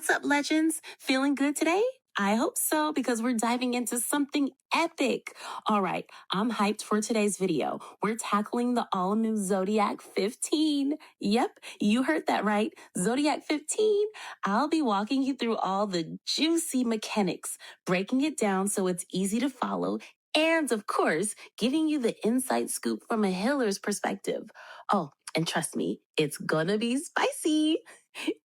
What's up, legends? Feeling good today? I hope so, because we're diving into something epic. All right, I'm hyped for today's video. We're tackling the all-new Zodiac 15. Yep, you heard that right. Zodiac 15. I'll be walking you through all the juicy mechanics, breaking it down so it's easy to follow, and of course, giving you the inside scoop from a healer's perspective. Oh, and trust me, it's gonna be spicy.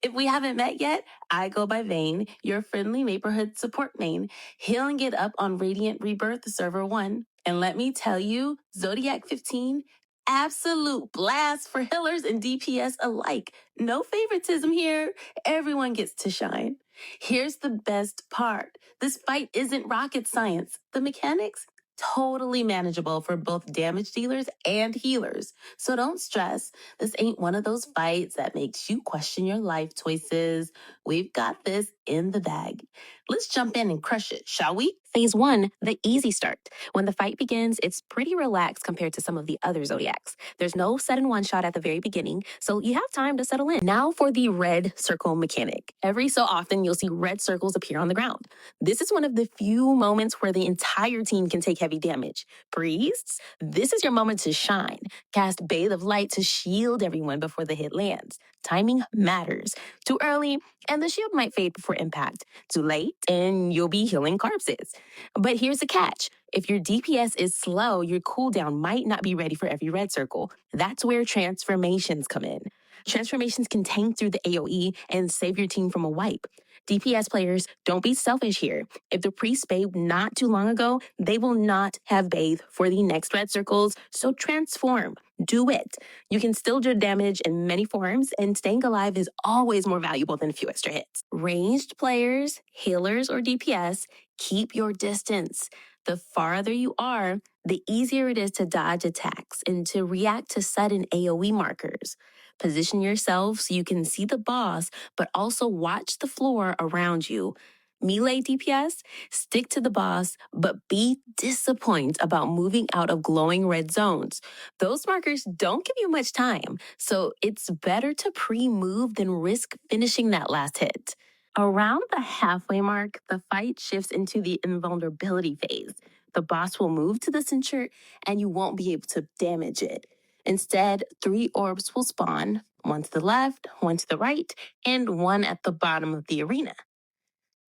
If we haven't met yet, I go by Vane, your friendly neighborhood support main, healing it up on Radiant Rebirth Server 1. And let me tell you, Zodiac 15, absolute blast for healers and DPS alike. No favoritism here. Everyone gets to shine. Here's the best part. This fight isn't rocket science. The mechanics, totally manageable for both damage dealers and healers. So don't stress. This ain't one of those fights that makes you question your life choices. We've got this in the bag. Let's jump in and crush it, shall we? Phase 1, the easy start. When the fight begins, it's pretty relaxed compared to some of the other Zodiacs. There's no sudden one-shot at the very beginning, so you have time to settle in. Now for the red circle mechanic. Every so often, you'll see red circles appear on the ground. This is one of the few moments where the entire team can take heavy damage. Priests, this is your moment to shine. Cast Bathe of Light to shield everyone before the hit lands. Timing matters. Too early, and the shield might fade before impact. Too late, and you'll be healing corpses. But here's the catch. If your DPS is slow, your cooldown might not be ready for every red circle. That's where transformations come in. Transformations can tank through the AoE and save your team from a wipe. DPS players, don't be selfish here. If the priest bathed not too long ago, they will not have bathe for the next red circles, so transform. Do it. You can still do damage in many forms, and staying alive is always more valuable than a few extra hits. Ranged players, healers, or DPS, keep your distance. The farther you are, the easier it is to dodge attacks and to react to sudden AoE markers. Position yourself so you can see the boss, but also watch the floor around you. Melee DPS, stick to the boss, but be disappointed about moving out of glowing red zones. Those markers don't give you much time, so it's better to pre-move than risk finishing that last hit. Around the halfway mark, the fight shifts into the invulnerability phase. The boss will move to the center, and you won't be able to damage it. Instead, 3 orbs will spawn, one to the left, one to the right, and one at the bottom of the arena.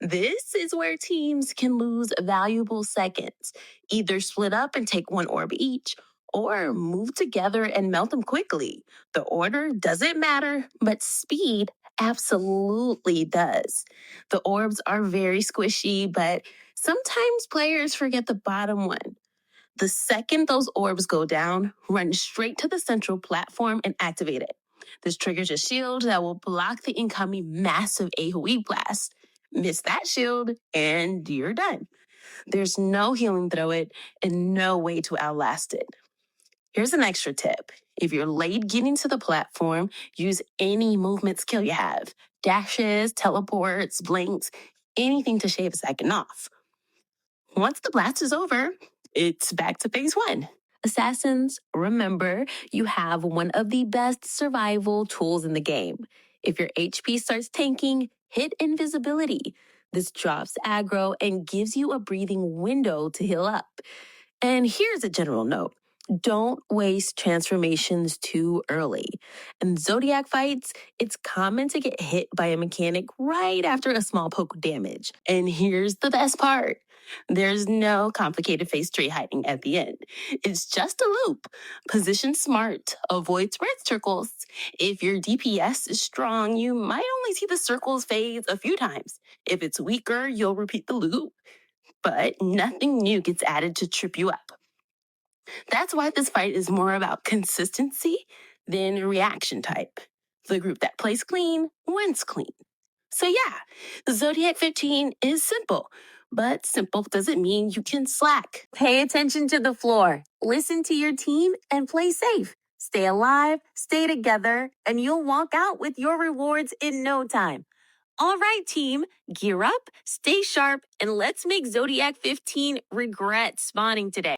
This is where teams can lose valuable seconds. Either split up and take 1 orb each, or move together and melt them quickly. The order doesn't matter, but speed absolutely does. The orbs are very squishy, but sometimes players forget the bottom one. The second those orbs go down, run straight to the central platform and activate it. This triggers a shield that will block the incoming massive AoE blast. Miss that shield, and you're done. There's no healing through it and no way to outlast it. Here's an extra tip. If you're late getting to the platform, use any movement skill you have. Dashes, teleports, blinks, anything to shave a second off. Once the blast is over, it's back to phase 1. Assassins, remember, you have one of the best survival tools in the game. If your HP starts tanking, hit invisibility. This drops aggro and gives you a breathing window to heal up. And here's a general note. Don't waste transformations too early. In Zodiac fights, it's common to get hit by a mechanic right after a small poke of damage. And here's the best part. There's no complicated phase tree hiding at the end. It's just a loop. Position smart, avoid red circles. If your DPS is strong, you might only see the circles phase a few times. If it's weaker, you'll repeat the loop. But nothing new gets added to trip you up. That's why this fight is more about consistency than reaction type. The group that plays clean wins clean. So yeah, the Zodiac 15 is simple, but simple doesn't mean you can slack. Pay attention to the floor, listen to your team, and play safe. Stay alive, stay together, and you'll walk out with your rewards in no time. All right, team, gear up, stay sharp, and let's make Zodiac 15 regret spawning today.